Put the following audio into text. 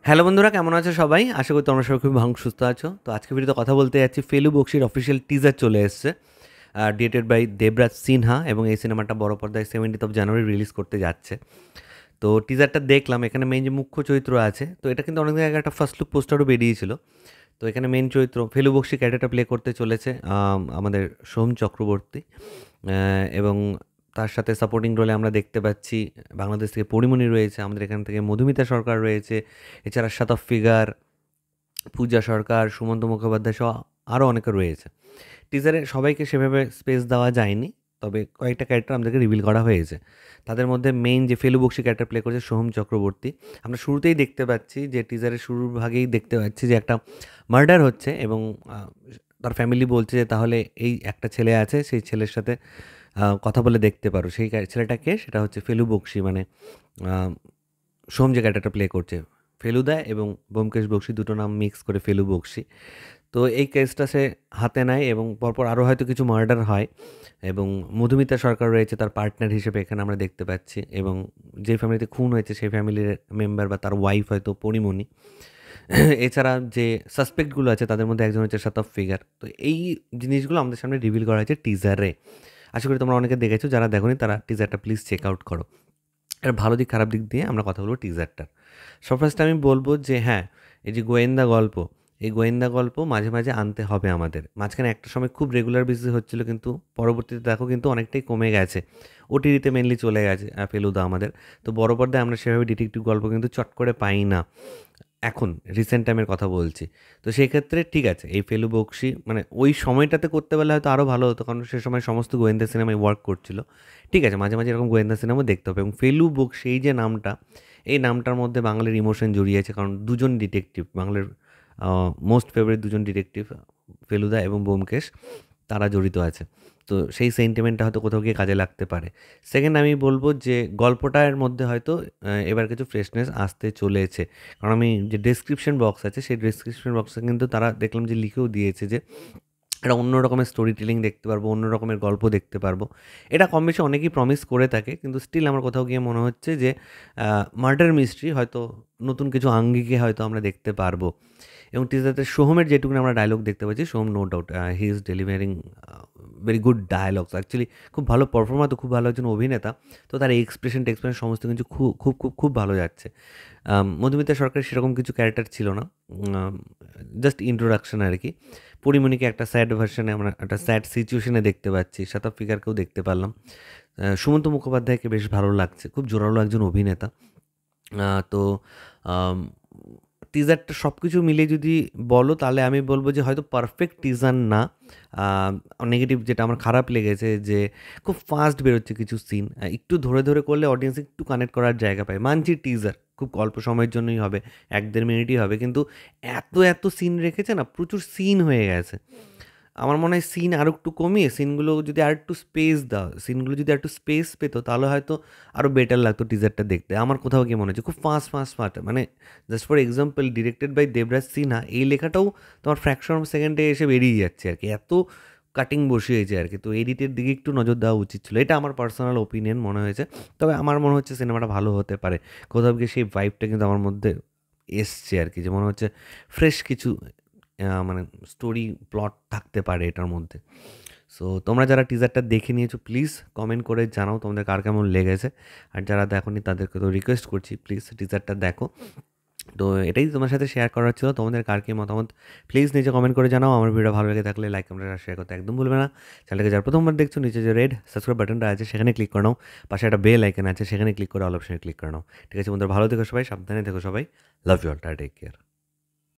Hello বন্ধুরা, কেমন আছো সবাই? আশা করি তোমরা সবাই খুব ভালো সুস্থ আছো। তো আজকে ভিডিওতে কথা বলতে যাচ্ছি, ফেলু বক্সির অফিসিয়াল টিজার চলে এসছে, ডিরেক্টেড বাই দেবরাজ সিনহা, এবং এই সিনেমাটা বড় পর্দায় 17th of জানুয়ারি রিলিজ করতে যাচ্ছে। তো টিজারটা দেখলাম, এখানে মেইন যে মুখ্য চরিত্র আছে, তো এটা কিন্তু অনেক জায়গায় একটা ফার্স্ট লুক পোস্টারও বেরিয়েছিল। তো এখানে মেইন চরিত্র ফেলু বক্সি ক্যারেক্টারটা প্লে করতে চলেছে আমাদের সোম চক্রবর্তী, এবং তার সাথে সাপোর্টিং রোলে আমরা দেখতে পাচ্ছি বাংলাদেশ থেকে পরিমণি রয়েছে, আমাদের এখান থেকে মধুমিতা সরকার রয়েছে, এছাড়া শাতফ ফিগার, পূজা সরকার, সুমন্ত মুখোপাধ্যায় সহ আরও অনেকে রয়েছে। টিজারে সবাইকে সেভাবে স্পেস দেওয়া যায়নি, তবে কয়েকটা ক্যারেক্টার আমাদেরকে রিভিল করা হয়েছে। তাদের মধ্যে মেইন যে ফেলু বক্সি ক্যারেক্টার প্লে করছে সোহম চক্রবর্তী, আমরা শুরুতেই দেখতে পাচ্ছি যে টিজারের শুরুর ভাগেই দেখতে পাচ্ছি যে একটা মার্ডার হচ্ছে, এবং তার ফ্যামিলি বলছে যে তাহলে এই একটা ছেলে আছে, সেই ছেলের সাথে কথা বলে দেখতে পারো। সেই ছেলেটাকে, সেটা হচ্ছে ফেলু বক্সি, মানে সোহম যে ক্যারেক্টারটা প্লে করছে, ফেলুদা এবং ব্যোমকেশ বক্সি, দুটো নাম মিক্স করে ফেলু বক্সি। তো এই কেসটা সে হাতে নেয়, এবং পরপর আরও হয়তো কিছু মার্ডার হয়, এবং মধুমিতা সরকার রয়েছে তার পার্টনার হিসেবে এখানে আমরা দেখতে পাচ্ছি, এবং যে ফ্যামিলিতে খুন হয়েছে সেই ফ্যামিলির মেম্বার বা তার ওয়াইফ হয়তো পরিমণি। এছাড়া যে সাসপেক্টগুলো আছে তাদের মধ্যে একজন হচ্ছে শাতফ ফিগার। তো এই জিনিসগুলো আমাদের সামনে রিভিল করা হয়েছে টিজারে। আশা করি তোমরা অনেকে দেখেছো, যারা দেখোনি তারা টিজারটা প্লিজ চেক আউট করো। এর ভালো দিক খারাপ দিক দিয়ে আমরা কথা বলবো টিজারটার। সব ফার্স্ট আমি বলবো যে হ্যাঁ, এই যে গোয়েন্দা গল্প, এই গোয়েন্দা গল্প মাঝে মাঝে আনতে হবে আমাদের। মাঝখানে একটা সময় খুব রেগুলার বেসিস হচ্ছিল, কিন্তু পরবর্তীতে দেখো কিন্তু অনেকটাই কমে গেছে, ওটিটিতে মেনলি চলে গেছে ফেলুদা আমাদের। তো বড় পর্দায় আমরা সেভাবে ডিটেকটিভ গল্প কিন্তু চট করে পাই না এখন, রিসেন্ট টাইমের কথা বলছি। তো সেই ক্ষেত্রে ঠিক আছে, এই ফেলু বক্সি মানে ওই সময়টাতে করতে পারলে হয়তো আরও ভালো হতো, কারণ সে সময় সমস্ত গোয়েন্দা সিনেমায় ওয়ার্ক করছিল। ঠিক আছে, মাঝে মাঝে এরকম গোয়েন্দা সিনেমা দেখতে হবে। এবং ফেলু বক্সি এই যে নামটা, এই নামটার মধ্যে বাঙালির ইমোশন জড়িয়ে আছে, কারণ দুজন ডিটেকটিভ, বাংলার মোস্ট ফেভারিট দুজন ডিটেকটিভ ফেলুদা এবং ব্যোমকেশ, তারা জড়িত আছে। তো সেই সেন্টিমেন্টটা হয়তো কোথাও গিয়ে কাজে লাগতে পারে। সেকেন্ড, আমি বলবো যে গল্পটার মধ্যে হয়তো এবার কিছু ফ্রেশনেস আসতে চলেছে, কারণ আমি যে ডেসক্রিপশন বক্স আছে, সেই ডেসক্রিপশন বক্সে কিন্তু তারা দেখলাম যে লিখেও দিয়েছে যে একটা অন্য রকমের স্টোরি টেলিং দেখতে পারবো, অন্য রকমের গল্প দেখতে পারবো। এটা কম বেশি অনেকেই প্রমিস করে থাকে, কিন্তু স্টিল আমার কোথাও গিয়ে মনে হচ্ছে যে মার্ডার মিস্ট্রি হয়তো নতুন কিছু আঙ্গিকে হয়তো আমরা দেখতে পারবো। এবং টিজারতে সোহমের যেটুকুনি আমরা ডায়লগ দেখতে পাচ্ছি, Soham no doubt he is delivering very good dialogues. Actually খুব ভালো পারফর্মার, তো খুব ভালো একজন অভিনেতা। তো তার এক্সপ্রেশন টেক্সপ্রেশন সমস্ত কিছু খুব খুব খুব খুব ভালো যাচ্ছে। মধুমিতা সরকারের সেরকম কিছু ক্যারেক্টার ছিল না, জাস্ট ইন্ট্রোডাকশন আর কি। পরিমণিকে একটা স্যাড ভার্সনে, আমরা একটা স্যাড সিচুয়েশনে দেখতে পাচ্ছি, শাতফ ফিগারকেও দেখতে পারলাম। সুমন্ত মুখোপাধ্যায়কে বেশ ভালো লাগছে, খুব জোরালো একজন অভিনেতা। তো টিজারটা সব কিছু মিলিয়ে যদি বলো, তাহলে আমি বলবো যে হয়তো পারফেক্ট টিজার না। নেগেটিভ যেটা আমার খারাপ লেগেছে যে খুব ফাস্ট বেরোচ্ছে কিছু সিন, একটু ধরে ধরে করলে অডিয়েন্স একটু কানেক্ট করার জায়গা পায়। মানছি টিজার খুব অল্প সময়ের জন্যই হবে, 1-1.5 মিনিটই হবে, কিন্তু এত এত সিন রেখেছে না, প্রচুর সিন হয়ে গেছে। আমার মনে হয় সিন আরও একটু কমিয়ে সিনগুলো যদি আর একটু স্পেস দাও, সিনগুলো যদি আর একটু স্পেস পেতো, তাহলে হয়তো আরও বেটার লাগতো টিজারটা দেখতে। আমার কোথাও গিয়ে মনে হচ্ছে খুব ফাস্ট ফাস্ট ফাস্ট, মানে just for example directed by Debraj Sinha, এই লেখাটাও তোমার ফ্র্যাকশন অফ সেকেন্ডে এসে বেরিয়ে যাচ্ছে আর কি, এত কাটিং বসিয়েছে আর কি। তো এডিটের দিকে একটু নজর দেওয়া উচিত ছিল, এটা আমার পার্সোনাল ওপিনিয়ন মনে হয়েছে। তবে আমার মনে হচ্ছে সিনেমাটা ভালো হতে পারে, কোথাও গিয়ে সেই ভাইবটা কিন্তু আমার মধ্যে এসছে আর কি, যে মনে হচ্ছে ফ্রেশ কিছু মানে স্টোরি প্লট থাকতে পারে এটার মধ্যে। সো তোমরা যারা টিজারটা দেখে নিয়েছো, প্লিজ কমেন্ট করে জানাও তোমাদের কার কেমন লেগেছে। আর যারা দেখোনি তাদেরকে তো রিকোয়েস্ট করছি, প্লিজ টিজারটা দেখো। তো এটাই তোমার সাথে শেয়ার করার ছিল, তোমাদের কার কী মতামত প্লিজ নিচে কমেন্ট করে জানাও। আমার ভিডিও ভালো লেগে থাকলে লাইক কমেন্ট আর শেয়ার করতে একদম ভুলবে না। চ্যানেলকে যারা প্রথমবার দেখছো, নিচে যে রেড সাবস্ক্রাইব বাটনটা আছে সেখানে ক্লিক করে নাও, পাশে একটা বেল আইকন আছে সেখানে ক্লিক করে অল অপশনে ক্লিক করে নাও। ঠিক আছে বন্ধুরা, ভালো থেকো সবাই, সাবধানে থেকো সবাই, love you all, take care.